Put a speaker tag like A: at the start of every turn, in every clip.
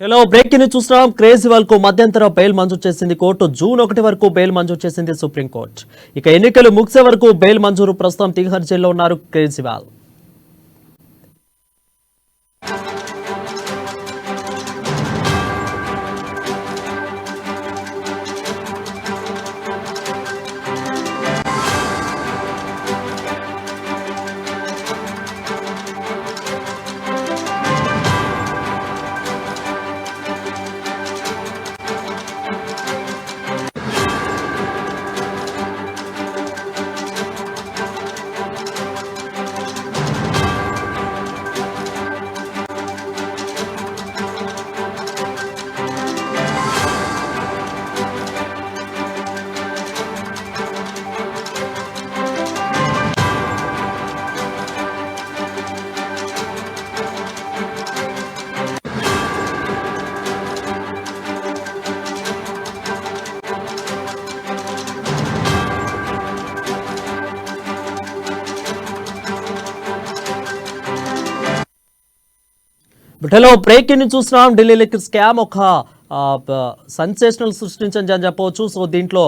A: Hello breaking news చూస్తున్నాం. కేజ్రీవాల్ కు మధ్యంతర బెయిల్ మంజూరు చేసింది కోర్టు. జూన్ 1 వరకు బెయిల్ మంజూరు చేసింది సుప్రీంకోర్టు. ఇక ఎన్నికలు ముగిసే వరకు బెయిల్ మంజూరు. ప్రస్తుతం తిహార్ జైల్లో ఉన్నారు కేజ్రీవాల్. హలో బ్రేకింగ్ న్యూస్ చూస్తున్నాం. ఢిల్లీ లిక్కర్ స్కామ్ ఒక సెన్సేషనల్ సృష్టించని చెప్పవచ్చు. సో దీంట్లో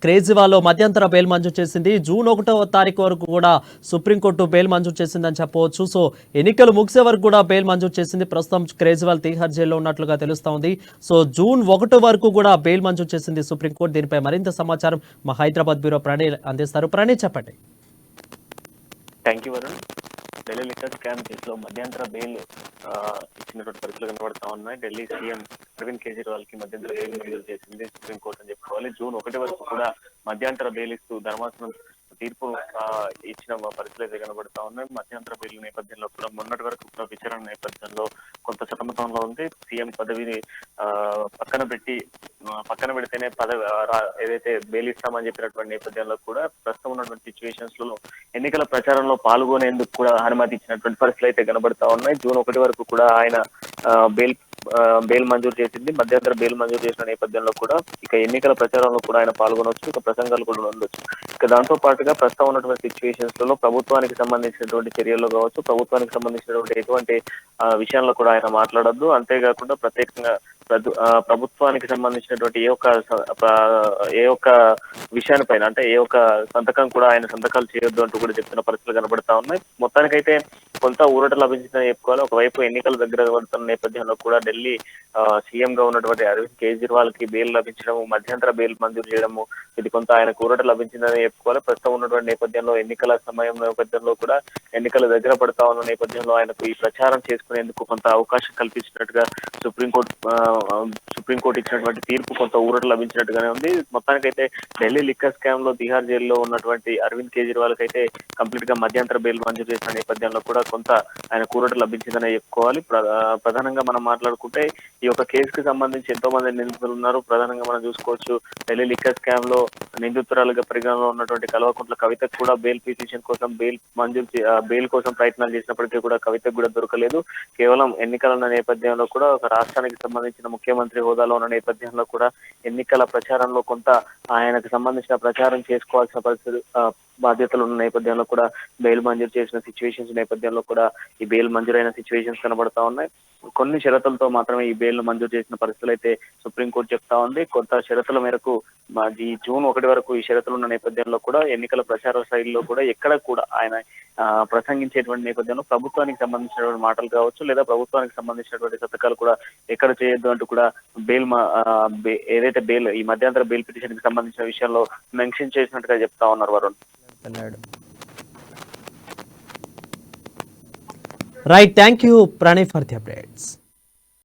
A: కేజ్రీవాల్ మధ్యంతర బెయిల్ మంజూరు చేసింది. జూన్ 1వ తారీఖు వరకు కూడా సుప్రీంకోర్టు బెయిల్ మంజూరు చేసిందని చెప్పవచ్చు. సో ఎన్నికలు ముగిసే వరకు కూడా బెయిల్ మంజూరు చేసింది. ప్రస్తుతం కేజ్రీవాల్ తిహార్ జైల్లో ఉన్నట్లుగా తెలుస్తోంది. సో జూన్ 1 వరకు కూడా బెయిల్ మంజూరు చేసింది సుప్రీంకోర్టు. దీనిపై మరింత సమాచారం మా హైదరాబాద్ బ్యూరో ప్రణయ్ అందిస్తారు. ప్రణయ్ చెప్పండి.
B: Thank you Varun. Delhi liquor scam కేసులో మధ్యంతర బెయిల్ ఇచ్చినటువంటి పరిస్థితులు కనబడతా ఉన్నాయి. ఢిల్లీ సీఎం అరవింద్ కేజ్రీవాల్ కి మధ్యంతర బెయిల్ మంజూరు చేసింది సుప్రీంకోర్టు అని చెప్పుకోవాలి. జూన్ 1 వరకు కూడా మధ్యంతర బెయిల్ ఇస్తూ ధర్మాసనం తీర్పు ఇచ్చిన పరిస్థితులు అయితే కనబడతా ఉన్నాయి. మధ్యంతర బెయిల్ నేపథ్యంలో కూడా మొన్నటి వరకు కూడా విచారణ నేపథ్యంలో కొంత సతమతంలో ఉంది. సీఎం పదవిని పక్కన పెడితేనే పదవి ఏదైతే బెయిల్ ఇస్తామని చెప్పినటువంటి నేపథ్యంలో కూడా ప్రస్తుతం ఉన్నటువంటి సిచ్యువేషన్స్ లో ఎన్నికల ప్రచారంలో పాల్గొనేందుకు కూడా అనుమతి ఇచ్చినటువంటి పరిస్థితులు అయితే కనబడతా ఉన్నాయి. జూన్ 1 వరకు కూడా ఆయన బెయిల్ మంజూరు చేసింది. మధ్యంతర బెయిల్ మంజూరు చేసిన నేపథ్యంలో కూడా ఇక ఎన్నికల ప్రచారంలో కూడా ఆయన పాల్గొనవచ్చు. ఇక ప్రసంగాలు కూడా ఉండొచ్చు. ఇక దాంతో పాటుగా ప్రస్తుతం ఉన్నటువంటి సిచ్యువేషన్స్ లో ప్రభుత్వానికి సంబంధించినటువంటి చర్యల్లో కావచ్చు, ప్రభుత్వానికి సంబంధించినటువంటి ఎటువంటి విషయాల్లో కూడా ఆయన మాట్లాడొద్దు. అంతేకాకుండా ప్రత్యేకంగా ప్రభుత్వానికి సంబంధించినటువంటి ఏ ఒక్క విషయానిపైన అంటే ఏ ఒక్క సంతకం కూడా ఆయన సంతకాలు చేయొద్దు అంటూ కూడా చెప్తున్న పరిస్థితులు కనబడతా ఉన్నాయి. మొత్తానికైతే కొంత ఊరట లభించిందని చెప్పుకోవాలి. ఒకవైపు ఎన్నికల దగ్గర పడుతున్న నేపథ్యంలో కూడా ఢిల్లీ సీఎం గా ఉన్నటువంటి అరవింద్ కేజ్రీవాల్ కి బెయిల్ లభించడము, మధ్యంతర బెయిల్ మంజూరు చేయడము, ఇది కొంత ఆయనకు ఊరట లభించిందని చెప్పుకోవాలి. ప్రస్తుతం ఉన్నటువంటి నేపథ్యంలో ఎన్నికల సమయం నేపథ్యంలో కూడా ఎన్నికల దగ్గర పడతా ఉన్న నేపథ్యంలో ఆయనకు ఈ ప్రచారం చేసుకునేందుకు కొంత అవకాశం కల్పించినట్టుగా సుప్రీంకోర్టు ఇచ్చినటువంటి తీర్పు కొంత ఊరట లభించినట్టుగానే ఉంది. మొత్తానికైతే ఢిల్లీ లిక్కర్ స్కామ్ లో తిహార్ జైల్లో ఉన్నటువంటి అరవింద్ కేజ్రీవాల్ కి అయితే కంప్లీట్ గా మధ్యంతర బెయిల్ మంజూరు చేసిన నేపథ్యంలో కూడా కొంత ఆయన ఊరట లభించిందని చెప్పుకోవాలి. ప్రధానంగా మనం మాట్లాడుకుంటే ఈ యొక్క కేసుకు సంబంధించి ఎంతో మంది నిందితులు ఉన్నారు. ప్రధానంగా మనం చూసుకోవచ్చు, ఢిల్లీ లిక్కర్ స్కామ్ లో నిందితురాలుగా పరిగణలో ఉన్నటువంటి కల్వకుంట్ల కవితకు కూడా బెయిల్ పిటిషన్ కోసం బెయిల్ కోసం ప్రయత్నాలు చేసినప్పటికీ కూడా కవితకు కూడా దొరకలేదు. కేవలం ఎన్నికల నేపథ్యంలో కూడా ఒక రాష్ట్రానికి సంబంధించిన ముఖ్యమంత్రి హోదాలో ఉన్న నేపథ్యంలో కూడా ఎన్నికల ప్రచారంలో కొంత ఆయనకు సంబంధించిన ప్రచారం చేసుకోవాల్సిన పరిస్థితి బాధ్యతలు ఉన్న నేపథ్యంలో కూడా బెయిల్ మంజూరు చేసిన సిచ్యువేషన్స్ నేపథ్యంలో కూడా ఈ బెయిల్ మంజూరైన సిచ్యువేషన్స్ కనబడతా ఉన్నాయి. కొన్ని షరతులతో మాత్రమే ఈ బెయిల్ మంజూరు చేసిన పరిస్థితులు అయితే సుప్రీంకోర్టు చెప్తా ఉంది. కొంత షరతుల మేరకు ఈ జూన్ 1 వరకు ఈ షరతులు ఉన్న నేపథ్యంలో కూడా ఎన్నికల ప్రచార శైలిలో కూడా ఎక్కడ కూడా ఆయన ప్రసంగించేటువంటి నేపథ్యంలో ప్రభుత్వానికి సంబంధించినటువంటి మాటలు కావచ్చు, లేదా ప్రభుత్వానికి సంబంధించినటువంటి సంతకాలు కూడా ఎక్కడ చేయొద్దు అంటూ కూడా ఏదైతే బెయిల్ ఈ మధ్యంతర బెయిల్ పిటిషన్ కి సంబంధించిన విషయంలో మెన్షన్ చేసినట్టుగా చెప్తా ఉన్నారు Varun.
A: Right, thank you Pranay for the updates.